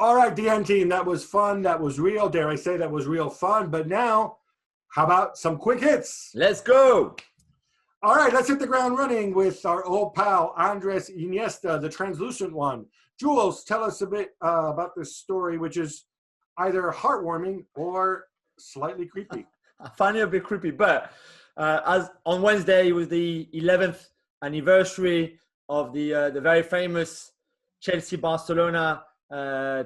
All right, DN team, that was fun. That was real. Dare I say that was real fun. But now, how about some quick hits? Let's go. All right, let's hit the ground running with our old pal, Andres Iniesta, the translucent one. Jules, tell us a bit about this story, which is either heartwarming or slightly creepy. I find it a bit creepy, but as on Wednesday, it was the 11th anniversary of the very famous Chelsea-Barcelona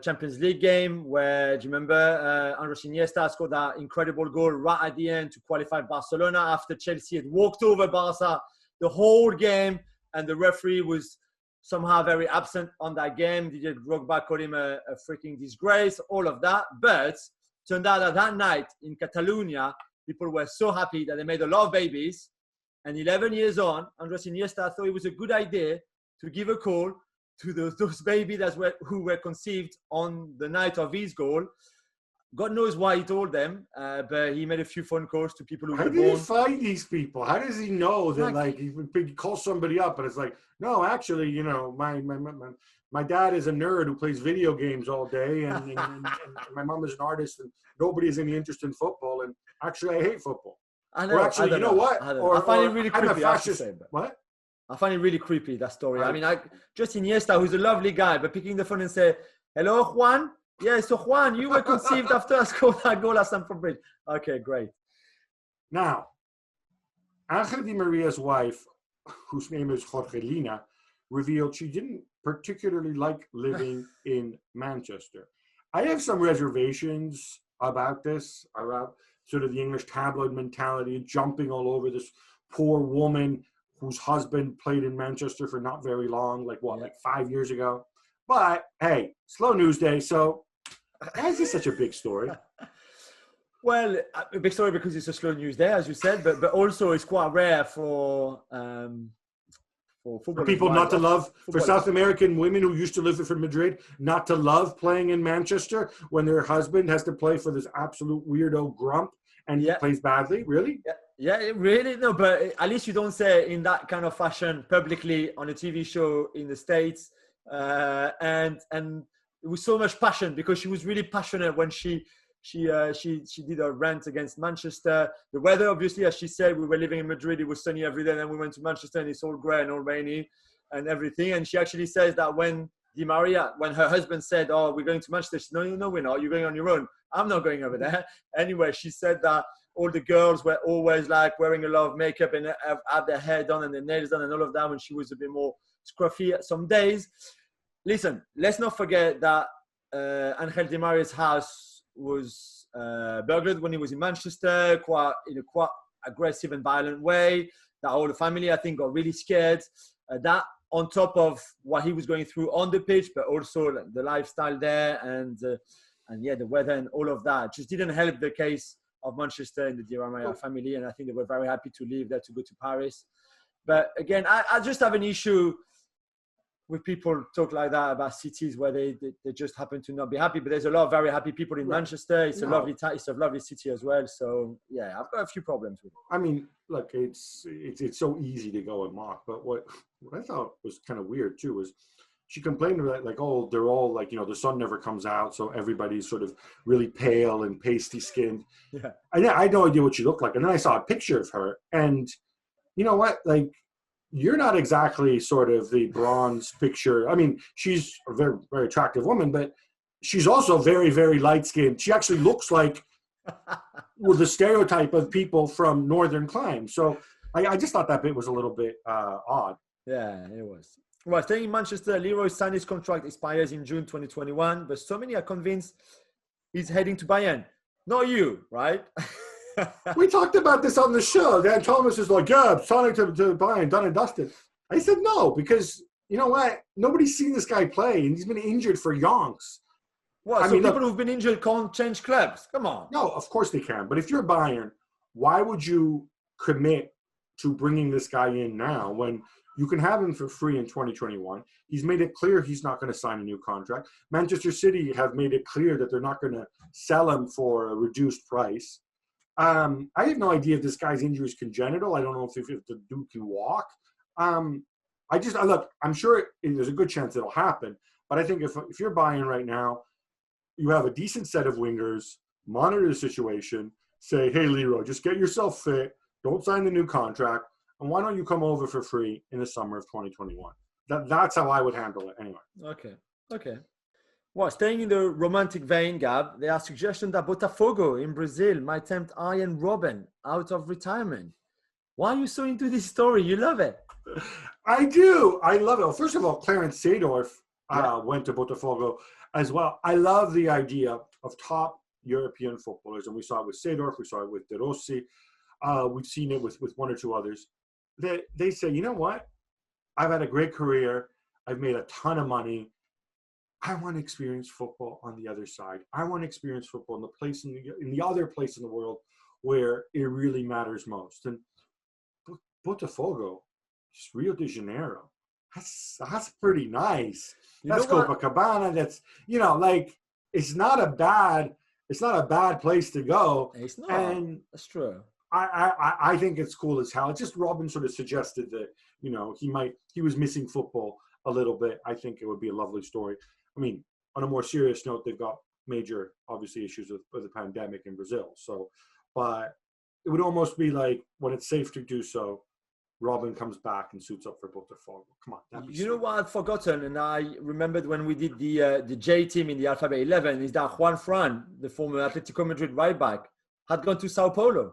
Champions League game, where, do you remember, Andres Iniesta scored that incredible goal right at the end to qualify Barcelona after Chelsea had walked over Barca the whole game, and the referee was somehow very absent on that game. Didier Drogba called him a freaking disgrace, all of that. But turned out that night in Catalonia, people were so happy that they made a lot of babies. And 11 years on, Andres Iniesta thought it was a good idea to give a call to those babies who were conceived on the night of his goal. God knows why he told them, but he made a few phone calls to people who were born. How do you find these people? How does he know that, like, he calls somebody up and it's like, no, actually, you know, my dad is a nerd who plays video games all day, and my mom is an artist, and nobody's any interest in football, and actually I hate football. I know. Or actually, you know what? I find it really creepy. I'm a fascist. What? I find it really creepy, that story. I mean, just Iniesta, who's a lovely guy, but picking the phone and say, hello, Juan? Yeah, so Juan, you were conceived after I scored that goal at Stamford Bridge. Okay, great. Now, Angel Di Maria's wife, whose name is Jorgelina, revealed she didn't particularly like living in Manchester. I have some reservations about this, about sort of the English tabloid mentality, jumping all over this poor woman whose husband played in Manchester for not very long, like 5 years ago. But hey, slow news day. So why is this such a big story? Well, a big story because it's a slow news day, as you said, but also it's quite rare for people not to love, for South American women who used to live for Madrid, not to love playing in Manchester when their husband has to play for this absolute weirdo grump and he plays badly. Really? Yeah, really? No, but at least you don't say in that kind of fashion publicly on a TV show in the States. And it was so much passion because she was really passionate when she did a rant against Manchester. The weather, obviously, as she said, we were living in Madrid, it was sunny every day, and then we went to Manchester and it's all grey and all rainy and everything. And she actually says that when Di Maria, when her husband said, oh, we're going to Manchester, she said, no, we're not, you're going on your own. I'm not going over there. Anyway, she said that all the girls were always like wearing a lot of makeup and had their hair done and their nails done and all of that when she was a bit more scruffy some days. Listen, let's not forget that Angel Di Maria's house was burglared when he was in Manchester, in a quite aggressive and violent way. That whole family, I think, got really scared. That on top of what he was going through on the pitch, but also the lifestyle there and the weather and all of that just didn't help the case of Manchester and the Di Maria family. And I think they were very happy to leave there to go to Paris. But again, I just have an issue with people talk like that about cities where they just happen to not be happy. But there's a lot of very happy people in Manchester. It's a lovely city as well. So yeah, I've got a few problems with it. I mean, look, it's so easy to go and mock. But what I thought was kind of weird too was she complained about like, oh, they're all like, you know, the sun never comes out, so everybody's sort of really pale and pasty skinned. Yeah, I had no idea what she looked like, and then I saw a picture of her, and you know what, like, you're not exactly sort of the bronze picture. I mean, she's a very, very attractive woman, but she's also very, very light-skinned. She actually looks like the stereotype of people from northern climes. So I just thought that bit was a little bit odd. Yeah, it was. Well, staying in Manchester, Leroy Sane's contract expires in June 2021, but so many are convinced he's heading to Bayern. Not you, right? We talked about this on the show. Dan Thomas is like, yeah, signing to Bayern, done and dusted. I said no, because you know what? Nobody's seen this guy play, and he's been injured for yonks. What? So people who've been injured can't change clubs? Come on. No, of course they can. But if you're Bayern, why would you commit to bringing this guy in now when you can have him for free in 2021? He's made it clear he's not going to sign a new contract. Manchester City have made it clear that they're not going to sell him for a reduced price. I have no idea if this guy's injury is congenital. I don't know if the dude can walk. Look, I'm sure there's a good chance it'll happen. But I think if you're Bayern right now, you have a decent set of wingers, monitor the situation, say, hey, Leroy, just get yourself fit. Don't sign the new contract. And why don't you come over for free in the summer of 2021? That's how I would handle it anyway. Okay. Well, staying in the romantic vein, Gab, there are suggestions that Botafogo in Brazil might tempt Arjen Robben out of retirement. Why are you so into this story? You love it. I do. I love it. Well, first of all, Clarence Seedorf went to Botafogo as well. I love the idea of top European footballers, and we saw it with Seedorf, we saw it with De Rossi, we've seen it with one or two others. They say, you know what? I've had a great career. I've made a ton of money. I want to experience football on the other side. I want to experience football in the place in the other place in the world where it really matters most. And Botafogo, Rio de Janeiro, that's pretty nice. That's Copacabana. That's, like, it's not a bad place to go. It's not. And that's true. I think it's cool as hell. It's just Robin sort of suggested that, he was missing football a little bit. I think it would be a lovely story. I mean, on a more serious note, they've got major, obviously, issues with the pandemic in Brazil. So, but it would almost be like, when it's safe to do so, Robin comes back and suits up for Botafogo. Come on, that'd be know what I'd forgotten, and I remembered when we did the J team in the Alphabet 11, is that Juan Fran, the former Atletico Madrid right back, had gone to Sao Paulo.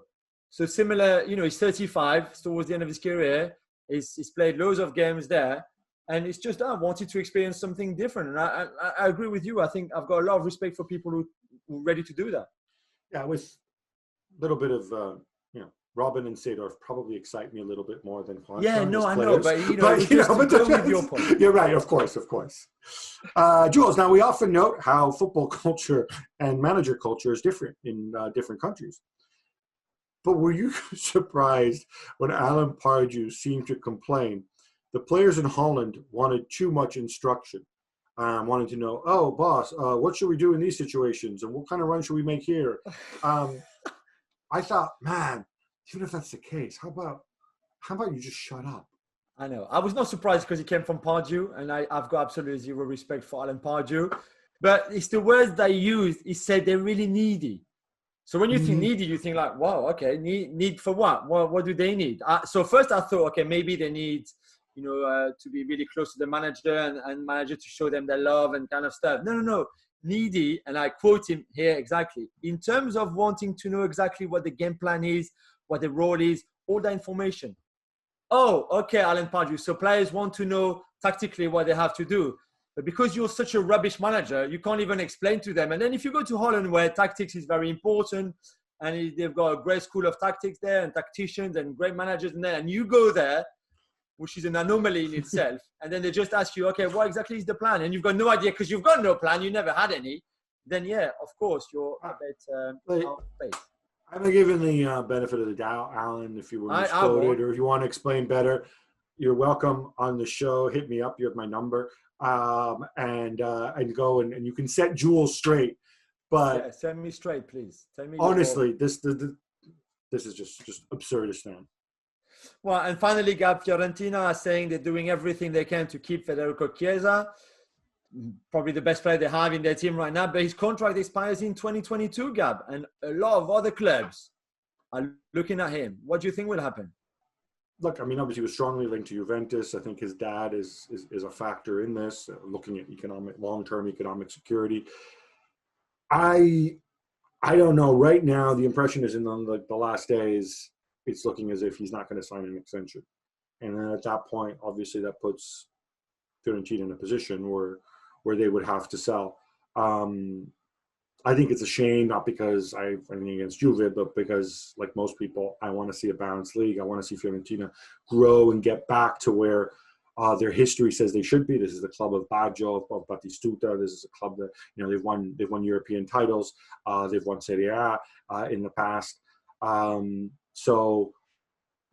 So similar, he's 35, towards the end of his career. He's played loads of games there. And it's just, I wanted to experience something different. And I agree with you. I think I've got a lot of respect for people who are ready to do that. Yeah, with a little bit of, Robin and Seedorf probably excite me a little bit more than Juan. Yeah, no, I know. But, with your point. You're right, of course. Jules, now we often note how football culture and manager culture is different in different countries. But were you surprised when Alan Pardew seemed to complain the players in Holland wanted too much instruction, wanted to know, oh, boss, what should we do in these situations? And what kind of run should we make here? I thought, man, even if that's the case, how about you just shut up? I know. I was not surprised because he came from Pardew, and I've got absolutely zero respect for Alan Pardew. But it's the words that he used. He said they're really needy. So when you think needy, you think like, wow, okay, need for what? What do they need? So first I thought, okay, maybe they need, to be really close to the manager and manager to show them their love and kind of stuff. No. Needy, and I quote him here exactly, in terms of wanting to know exactly what the game plan is, what the role is, all that information. Oh, okay, Alan Pardew. So players want to know tactically what they have to do. But because you're such a rubbish manager, you can't even explain to them. And then if you go to Holland, where tactics is very important, and they've got a great school of tactics there and tacticians and great managers in there, and you go there, which is an anomaly in itself, and then they just ask you, okay, what exactly is the plan? And you've got no idea because you've got no plan, you never had any. Then, yeah, of course, you're a bit out-of-place. I'm giving the benefit of the doubt, Alan, if you were misquoted or if you want to explain better, you're welcome on the show. Hit me up. You have my number. And go and you can set Jules straight. But yeah, send me straight, please. Tell me honestly, this is just absurdist, man. Well, and finally, Gab, Fiorentina are saying they're doing everything they can to keep Federico Chiesa, probably the best player they have in their team right now, but his contract expires in 2022, Gab, and a lot of other clubs are looking at him. What do you think will happen? Look, I mean, obviously he was strongly linked to Juventus. I think his dad is a factor in this, looking at long-term economic security. I don't know. Right now, the impression is in the last days, it's looking as if he's not going to sign an extension. And then at that point, obviously that puts Fiorentina in a position where they would have to sell. I think it's a shame, not because I have anything against Juve, but because, like most people, I want to see a balanced league. I want to see Fiorentina grow and get back to where their history says they should be. This is the club of Baggio, of Batistuta. This is a club that, they've won European titles. They've won Serie A in the past. So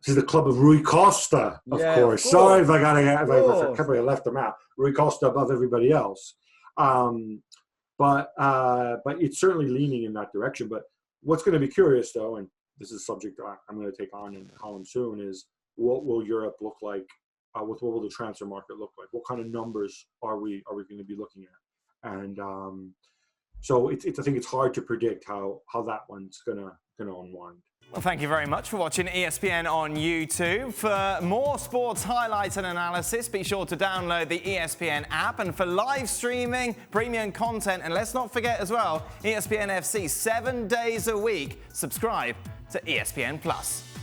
this is the club of Rui Costa, of course. Sorry if I left them out. Rui Costa above everybody else. But it's certainly leaning in that direction. But what's going to be curious, though, and this is a subject that I'm going to take on in the column soon, is what will Europe look like? What will the transfer market look like? What kind of numbers are we going to be looking at? And So I think it's hard to predict how that one's gonna unwind. Well, thank you very much for watching ESPN on YouTube. For more sports highlights and analysis, be sure to download the ESPN app. And for live streaming, premium content, and let's not forget as well, ESPN FC 7 days a week. Subscribe to ESPN Plus.